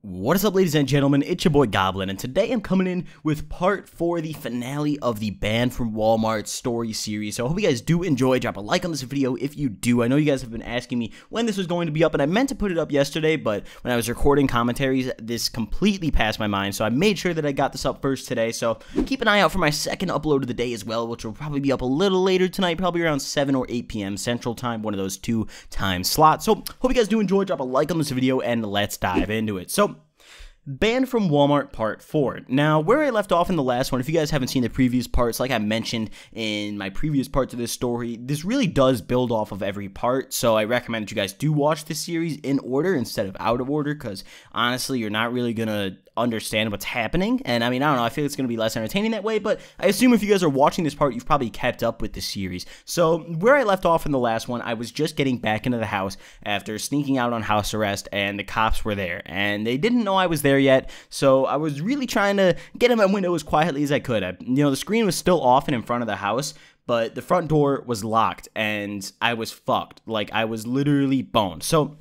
What is up, ladies and gentlemen? It's your boy Goblin, and today I'm coming in with part 4, the finale of the Banned from Walmart story series. So I hope you guys do enjoy. Drop a like on this video if you do. I know you guys have been asking me when this was going to be up, and I meant to put it up yesterday, but when I was recording commentaries, this completely passed my mind, so I made sure that I got this up first today. So keep an eye out for my second upload of the day as well, which will probably be up a little later tonight, probably around 7 or 8 p.m. Central Time, one of those 2 time slots. So hope you guys do enjoy. Drop a like on this video, and let's dive into it. So Banned from Walmart Part 4. Now, where I left off in the last one, if you guys haven't seen the previous parts, like I mentioned in my previous parts of this story, this really does build off of every part, so I recommend that you guys do watch this series in order instead of out of order, because honestly, you're not really gonna understand what's happening, and I mean, I don't know, I feel it's gonna be less entertaining that way, but I assume if you guys are watching this part, you've probably kept up with the series. So, where I left off in the last one, I was just getting back into the house after sneaking out on house arrest, and the cops were there, and they didn't know I was there yet, so I was really trying to get in my window as quietly as I could. The screen was still off and in front of the house, but the front door was locked, and I was fucked. Like, I was literally boned. So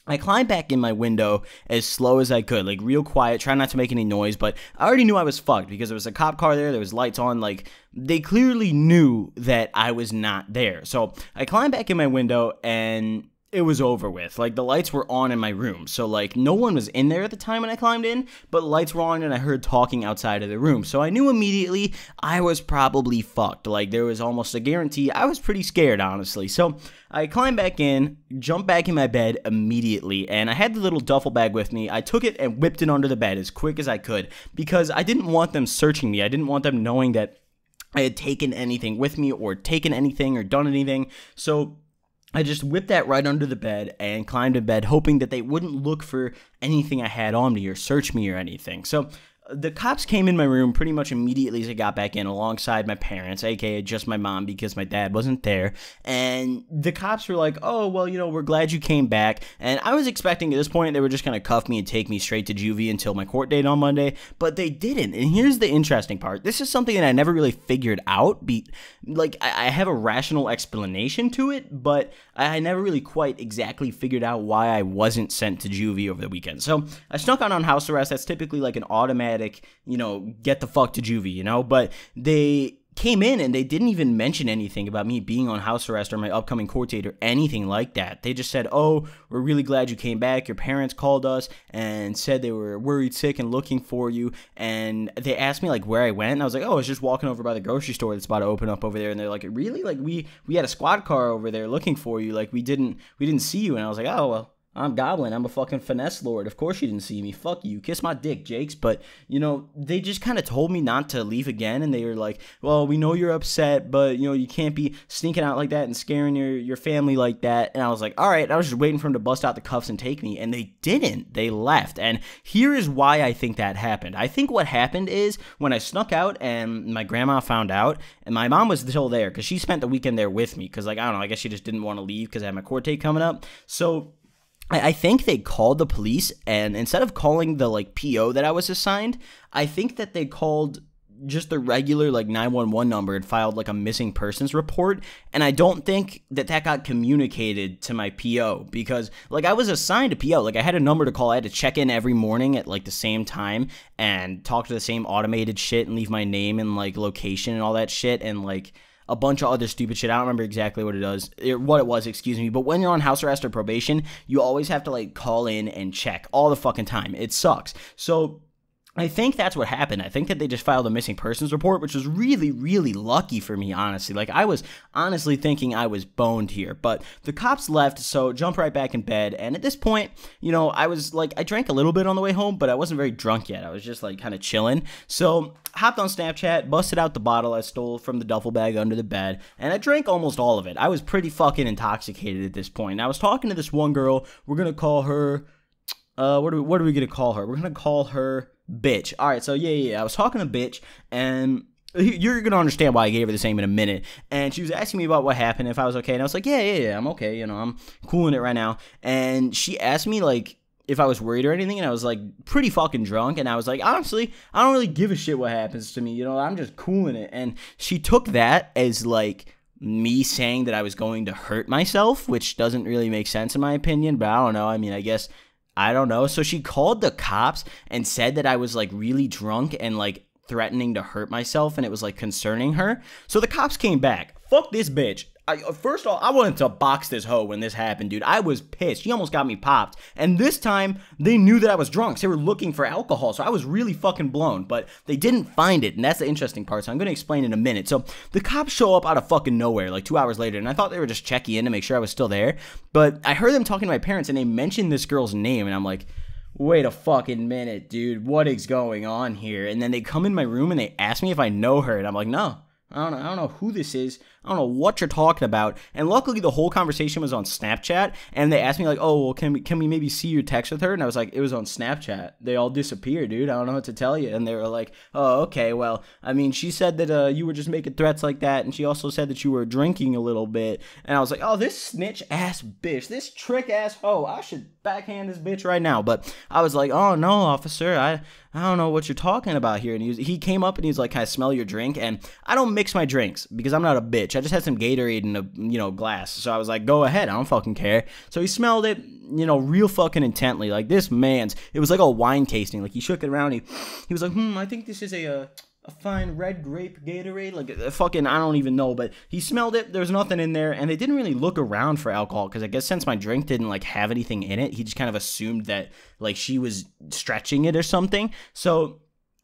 I climbed back in my window as slow as I could, like real quiet, try not to make any noise, but I already knew I was fucked because there was a cop car there was lights on, like, they clearly knew that I was not there. So I climbed back in my window, and it was over with. Like, the lights were on in my room, so like no one was in there at the time when I climbed in, but lights were on and I heard talking outside of the room, so I knew immediately I was probably fucked. Like, there was almost a guarantee. I was pretty scared, honestly. So I climbed back in, jumped back in my bed immediately, and I had the little duffel bag with me. I took it and whipped it under the bed as quick as I could because I didn't want them searching me. I didn't want them knowing that I had taken anything with me or taken anything or done anything. So I just whipped that right under the bed and climbed in bed, hoping that they wouldn't look for anything I had on me or search me or anything. So the cops came in my room pretty much immediately as I got back in, alongside my parents, aka just my mom, because my dad wasn't there. And the cops were like, oh, well, we're glad you came back. And I was expecting at this point they were just going to cuff me and take me straight to juvie until my court date on Monday, but they didn't. And here's the interesting part. This is something that I never really figured out. I have a rational explanation to it, but I never really quite exactly figured out why I wasn't sent to juvie over the weekend. So I snuck out on house arrest. That's typically like an automatic, get the fuck to juvie, but they came in and they didn't even mention anything about me being on house arrest or my upcoming court date or anything like that. They just said, oh, we're really glad you came back. Your parents called us and said they were worried sick and looking for you. And they asked me like where I went. And I was like, oh, I was just walking over by the grocery store that's about to open up over there. And they're like, really? Like, we had a squad car over there looking for you. Like, we didn't see you. And I was like, oh, well, I'm Goblin. I'm a fucking finesse lord. Of course you didn't see me. Fuck you. Kiss my dick, Jakes. But, they just kind of told me not to leave again. And they were like, well, we know you're upset, but, you can't be sneaking out like that and scaring your family like that. And I was like, all right. I was just waiting for them to bust out the cuffs and take me. And they didn't. They left. And here is why I think that happened. I think what happened is when I snuck out and my grandma found out, and my mom was still there because she spent the weekend there with me. Because, like, I don't know, I guess she just didn't want to leave because I had my court date coming up. So I think they called the police, and instead of calling the, PO that I was assigned, I think that they called just the regular, 911 number and filed, a missing persons report, and I don't think that got communicated to my PO, because, I was assigned a PO, I had a number to call. I had to check in every morning at, the same time and talk to the same automated shit and leave my name and, location and all that shit, and, a bunch of other stupid shit. I don't remember exactly what it was, excuse me. But when you're on house arrest or probation, you always have to, call in and check all the fucking time. It sucks. So I think that's what happened. I think that they just filed a missing persons report, which was really, really lucky for me, honestly. I was honestly thinking I was boned here, but the cops left, so jump right back in bed. And at this point, I was I drank a little bit on the way home, but I wasn't very drunk yet. I was just kind of chilling. So hopped on Snapchat, busted out the bottle I stole from the duffel bag under the bed, and I drank almost all of it. I was pretty fucking intoxicated at this point. And I was talking to this one girl. We're gonna call her, what are we gonna call her? We're gonna call her Bitch. All right, so yeah, I was talking to Bitch, and you're gonna understand why I gave her this name in a minute. And she was asking me about what happened, if I was okay, and I was like, yeah, I'm okay. I'm cooling it right now. And she asked me if I was worried or anything, and I was pretty fucking drunk, and I was like, honestly, I don't really give a shit what happens to me. I'm just cooling it. And she took that as me saying that I was going to hurt myself, which doesn't really make sense in my opinion. But I don't know. I mean, I guess I don't know. So she called the cops and said that I was like really drunk and like threatening to hurt myself, and it was like concerning her. So the cops came back. Fuck this bitch. First of all, I wanted to box this hoe when this happened, dude. I was pissed. She almost got me popped. And this time, they knew that I was drunk. So they were looking for alcohol. So I was really fucking blown. But they didn't find it. And that's the interesting part. So I'm going to explain in a minute. So the cops show up out of fucking nowhere like 2 hours later. And I thought they were just checking in to make sure I was still there. But I heard them talking to my parents, and they mentioned this girl's name. And I'm like, wait a fucking minute, dude. What is going on here? And then they come in my room and they ask me if I know her. And I'm like, no. I don't know who this is. I don't know what you're talking about. And luckily, the whole conversation was on Snapchat. And they asked me, like, oh, well, can we maybe see your text with her? And I was like, it was on Snapchat. They all disappeared, dude. I don't know what to tell you. And they were like, oh, okay, well, I mean, she said that you were just making threats like that. And she also said that you were drinking a little bit. And I was like, oh, this snitch-ass bitch, this trick-ass hoe, I should backhand this bitch right now. But I was like, oh, no, officer, I don't know what you're talking about here. And he came up and he was like, can I smell your drink? And I don't mix my drinks because I'm not a bitch. I just had some Gatorade in a, glass. So I was like, go ahead. I don't fucking care. So he smelled it, real fucking intently. Like this man's, it was like a wine tasting. Like he shook it around. He was like, I think this is a fine red grape Gatorade, like a fucking, I don't even know, but he smelled it. There's nothing in there, and they didn't really look around for alcohol because I guess since my drink didn't like have anything in it, he just kind of assumed that like she was stretching it or something. So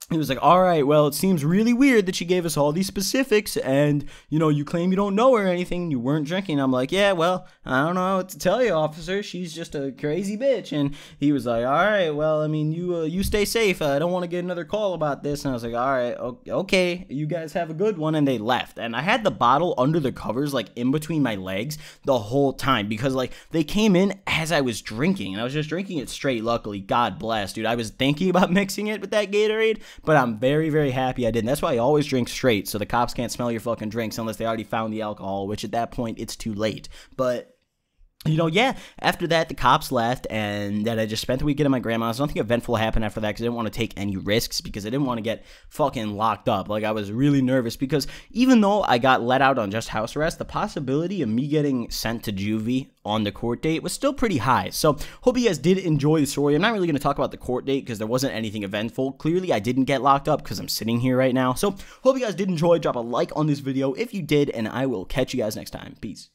he was like, all right, well, it seems really weird that she gave us all these specifics and, you claim you don't know her or anything, you weren't drinking. I'm like, yeah, well, I don't know what to tell you, officer. She's just a crazy bitch. And he was like, all right, well, I mean, you stay safe. I don't want to get another call about this. And I was like, all right, okay, you guys have a good one. And they left. And I had the bottle under the covers, like in between my legs the whole time because like they came in as I was drinking and I was just drinking it straight. Luckily, God bless, dude. I was thinking about mixing it with that Gatorade, but I'm very, very happy I didn't. That's why I always drink straight, so the cops can't smell your fucking drinks unless they already found the alcohol, which at that point, it's too late. But yeah, after that, the cops left, and then I just spent the weekend at my grandma's. Nothing eventful happened after that because I didn't want to take any risks because I didn't want to get fucking locked up. Like, I was really nervous because even though I got let out on just house arrest, the possibility of me getting sent to juvie on the court date was still pretty high. So, hope you guys did enjoy the story. I'm not really going to talk about the court date because there wasn't anything eventful. Clearly, I didn't get locked up because I'm sitting here right now. So, hope you guys did enjoy. Drop a like on this video if you did, and I will catch you guys next time. Peace.